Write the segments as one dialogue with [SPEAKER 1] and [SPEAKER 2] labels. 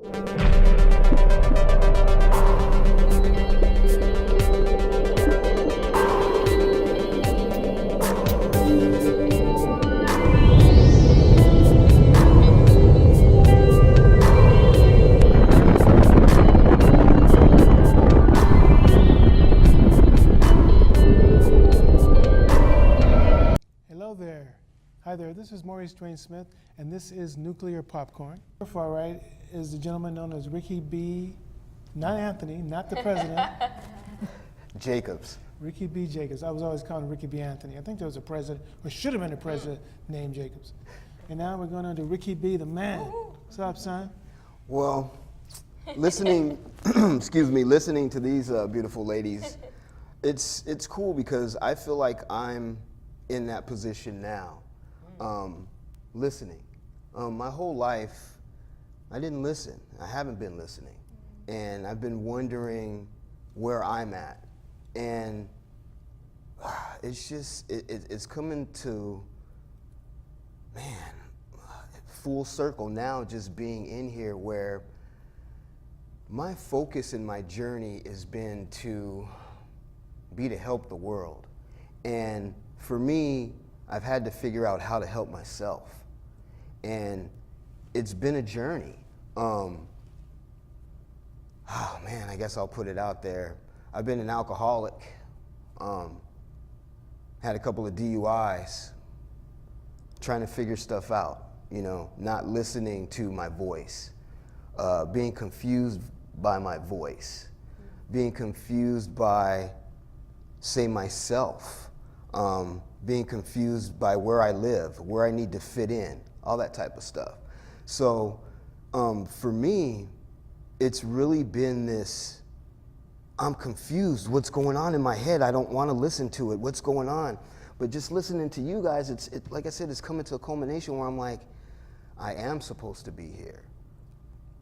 [SPEAKER 1] Hi there, this is Maurice Dwayne Smith, and this is Nuclear Popcorn. Far right is the gentleman known as Ricky B., not Anthony, not the president.
[SPEAKER 2] Jacobs.
[SPEAKER 1] Ricky B. Jacobs. I was always calling Ricky B. Anthony. I think there was a president, or should have been a president, named Jacobs. And now we're going on to Ricky B. the man. What's up, son?
[SPEAKER 2] Well, listening, listening to these beautiful ladies, it's cool because I feel like I'm in that position now. Listening. My whole life, I didn't listen. I haven't been listening. And I've been wondering where I'm at. And it's just, it's coming to, man, full circle now just being in here where my focus in my journey has been to help the world. And for me, I've had to figure out how to help myself. And it's been a journey. Oh man, I guess I'll put it out there. I've been an alcoholic, had a couple of DUIs, trying to figure stuff out, not listening to my voice, being confused by my voice, being confused by, say, myself, being confused by where I live, where I need to fit in, all that type of stuff. So for me, it's really been this, I'm confused. What's going on in my head? I don't want to listen to it. What's going on? But just listening to you guys, like I said, it's coming to a culmination where I'm like, I am supposed to be here.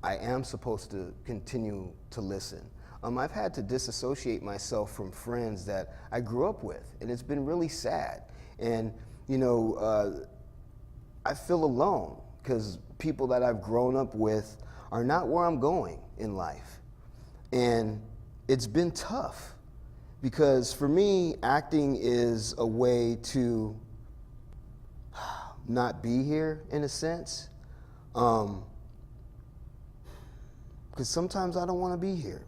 [SPEAKER 2] I am supposed to continue to listen. I've had to disassociate myself from friends that I grew up with, and it's been really sad. And, I feel alone because people that I've grown up with are not where I'm going in life. And it's been tough because for me, acting is a way to not be here in a sense. Because sometimes I don't want to be here.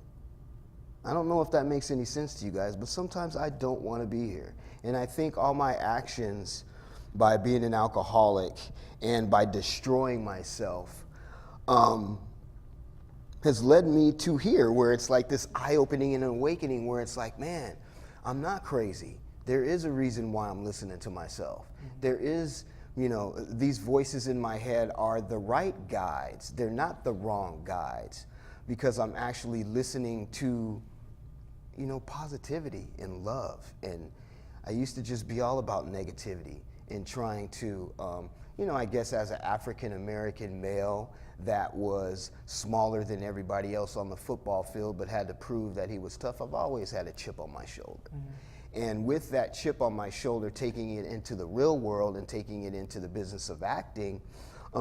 [SPEAKER 2] I don't know if that makes any sense to you guys, but sometimes I don't want to be here. And I think all my actions by being an alcoholic and by destroying myself has led me to here where it's like this eye-opening and awakening where it's like, man, I'm not crazy. There is a reason why I'm listening to myself. There is, these voices in my head are the right guides. They're not the wrong guides because I'm actually listening to positivity and love. And I used to just be all about negativity and trying to, I guess as an African-American male that was smaller than everybody else on the football field but had to prove that he was tough, I've always had a chip on my shoulder. And with that chip on my shoulder, taking it into the real world and taking it into the business of acting,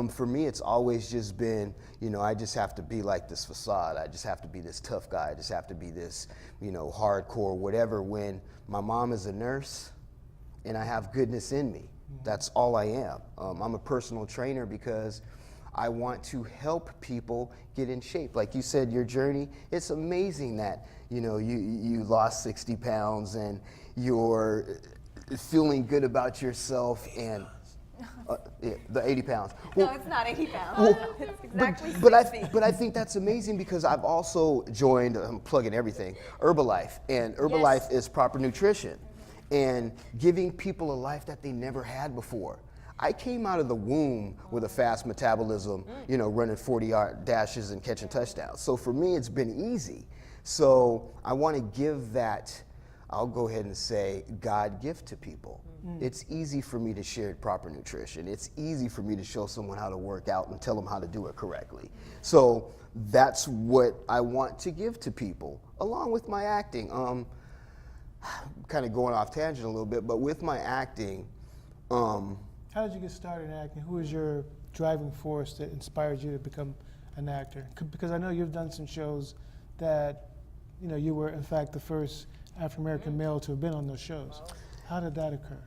[SPEAKER 2] for me, it's always just been, I just have to be like this facade. I just have to be this tough guy. I just have to be this, hardcore, whatever. When my mom is a nurse and I have goodness in me, that's all I am. I'm a personal trainer because I want to help people get in shape. Like you said, your journey, it's amazing that, you lost 60 pounds and you're feeling good about yourself and the 80 pounds.
[SPEAKER 3] Well, no, it's not 80 pounds.
[SPEAKER 2] Well,
[SPEAKER 3] it's exactly 60.
[SPEAKER 2] But I think that's amazing because I've also joined, I'm plugging everything, Herbalife. And Herbalife is proper nutrition and giving people a life that they never had before. I came out of the womb with a fast metabolism, running 40-yard dashes and catching touchdowns. So for me, it's been easy. So I want to give that, I'll go ahead and say, God gift to people. It's easy for me to share proper nutrition. It's easy for me to show someone how to work out and tell them how to do it correctly. So that's what I want to give to people, along with my acting. Kind of going off tangent a little bit, but with my acting.
[SPEAKER 1] How did you get started in acting? Who was your driving force that inspired you to become an actor? Because I know you've done some shows that, you know, you were in fact the first African American male to have been on those shows. How did that occur?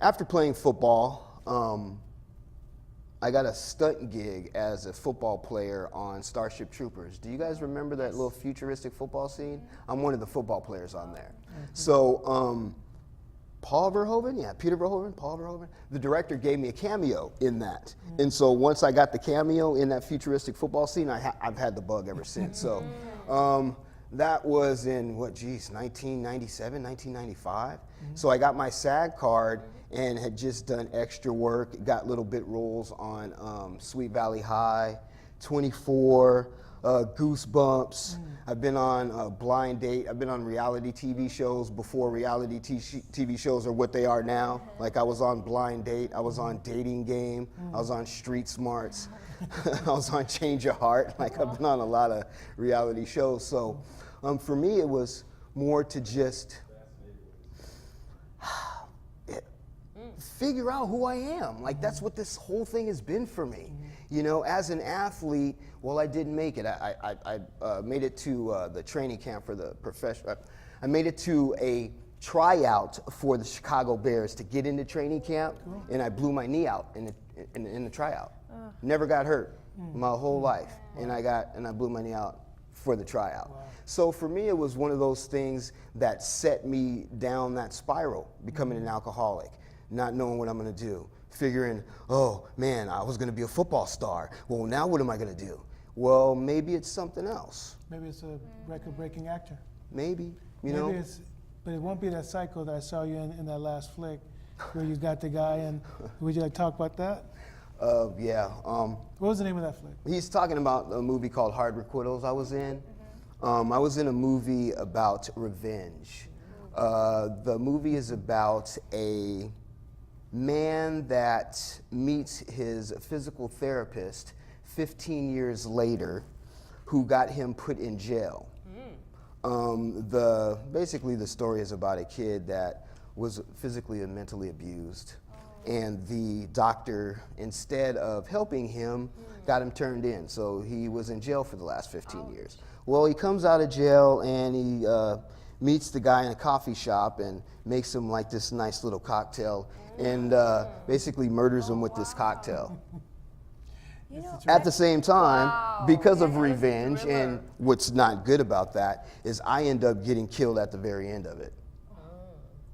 [SPEAKER 2] After playing football, I got a stunt gig as a football player on Starship Troopers. Do you guys remember that little futuristic football scene? I'm one of the football players on there. So Paul Verhoeven, Peter Verhoeven, Paul Verhoeven, the director gave me a cameo in that. And so once I got the cameo in that futuristic football scene, I've had the bug ever since. So that was in, 1997, 1995. So I got my SAG card and had just done extra work, got little bit roles on Sweet Valley High, 24, Goosebumps. I've been on Blind Date. I've been on reality TV shows before reality TV shows are what they are now. Like I was on Blind Date, I was on Dating Game, I was on Street Smarts, I was on Change Your Heart. Like I've been on a lot of reality shows. So for me, it was more to just figure out who I am. Like that's what this whole thing has been for me. You know, as an athlete, well, I didn't make it. I made it to the training camp for the professional. I made it to a tryout for the Chicago Bears to get into training camp, and I blew my knee out in the tryout. Never got hurt my whole life, and I blew my knee out for the tryout. Wow. So for me, it was one of those things that set me down that spiral, becoming an alcoholic, not knowing what I'm going to do, figuring, oh man, I was going to be a football star. Well, now what am I going to do? Well, maybe it's something else.
[SPEAKER 1] Maybe it's a record-breaking actor.
[SPEAKER 2] Maybe, you
[SPEAKER 1] Maybe
[SPEAKER 2] know.
[SPEAKER 1] But it won't be that cycle that I saw you in that last flick, where you got the guy. And would you like to talk about that?
[SPEAKER 2] Yeah.
[SPEAKER 1] What was the name of that flick?
[SPEAKER 2] He's talking about a movie called Hard Requittals I was in. I was in a movie about revenge. The movie is about a man that meets his physical therapist 15 years later who got him put in jail. Basically the story is about a kid that was physically and mentally abused, and the doctor, instead of helping him, got him turned in. So he was in jail for the last 15 years. Well, he comes out of jail and he meets the guy in a coffee shop and makes him like this nice little cocktail and basically murders him with this cocktail.
[SPEAKER 3] You know,
[SPEAKER 2] At the same time, because of revenge, and what's not good about that is I end up getting killed at the very end of it.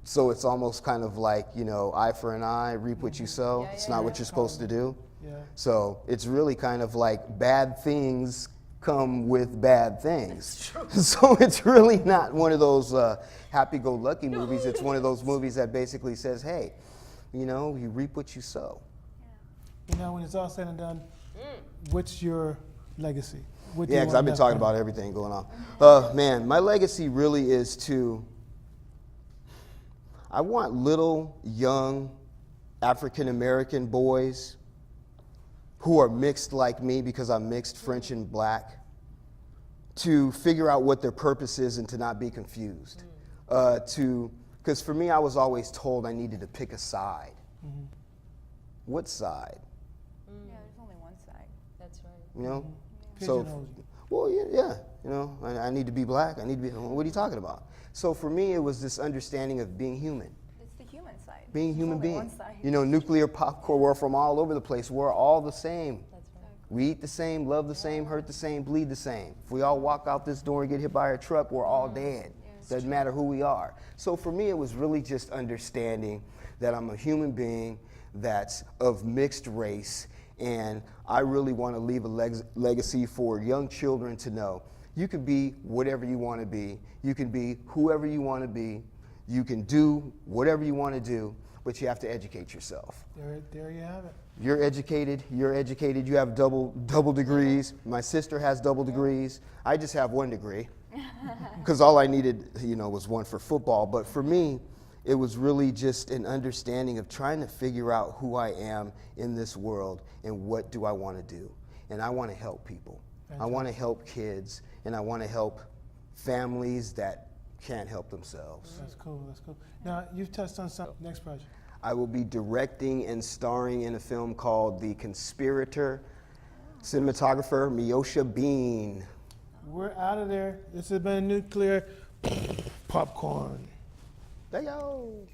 [SPEAKER 2] So it's almost kind of like, you know, eye for an eye, reap what you sow. It's not what you're supposed to do. So it's really kind of like bad things come with bad things. So it's really not one of those happy-go-lucky movies. It's one of those movies that basically says, hey, you know, you reap what you sow.
[SPEAKER 1] You know, when it's all said and done, what's your legacy? What do
[SPEAKER 2] Yeah,
[SPEAKER 1] you
[SPEAKER 2] because
[SPEAKER 1] want
[SPEAKER 2] I've been
[SPEAKER 1] left
[SPEAKER 2] talking
[SPEAKER 1] behind?
[SPEAKER 2] about everything going on. Man, my legacy really is to, I want little, young, African-American boys who are mixed like me, because I'm mixed French and black, to figure out what their purpose is and to not be confused. Because for me, I was always told I needed to pick a side. What side?
[SPEAKER 3] Yeah, there's only one side.
[SPEAKER 4] That's right.
[SPEAKER 2] You know?
[SPEAKER 1] Pigeonhole you.
[SPEAKER 2] Well, yeah, you know, I need to be black. I need to be, what are you talking about? So for me, it was this understanding of being human.
[SPEAKER 3] It's the human side.
[SPEAKER 2] Being a
[SPEAKER 3] There's
[SPEAKER 2] human
[SPEAKER 3] only
[SPEAKER 2] being.
[SPEAKER 3] one side.
[SPEAKER 2] You know, nuclear popcorn, we're from all over the place. We're all the same.
[SPEAKER 4] That's right.
[SPEAKER 2] We eat the same, love the same, hurt the same, bleed the same. If we all walk out this door and get hit by a truck, we're all dead. Doesn't matter who we are. So for me, it was really just understanding that I'm a human being that's of mixed race, and I really want to leave a legacy for young children to know you can be whatever you want to be. You can be whoever you want to be. You can do whatever you want to do, but you have to educate yourself.
[SPEAKER 1] There you have it.
[SPEAKER 2] You're educated, you have double degrees. My sister has double degrees. I just have 1 degree because all I needed, you know, was one for football. But for me, it was really just an understanding of trying to figure out who I am in this world and what do I want to do. And I want to help people. I want to help kids, and I want to help families that can't help themselves.
[SPEAKER 1] That's cool. That's cool. Now, you've touched on some next project.
[SPEAKER 2] I will be directing and starring in a film called The Conspirator. Cinematographer, Miosha Bean.
[SPEAKER 1] We're out of there. This has been Nuclear Popcorn.
[SPEAKER 2] There you go.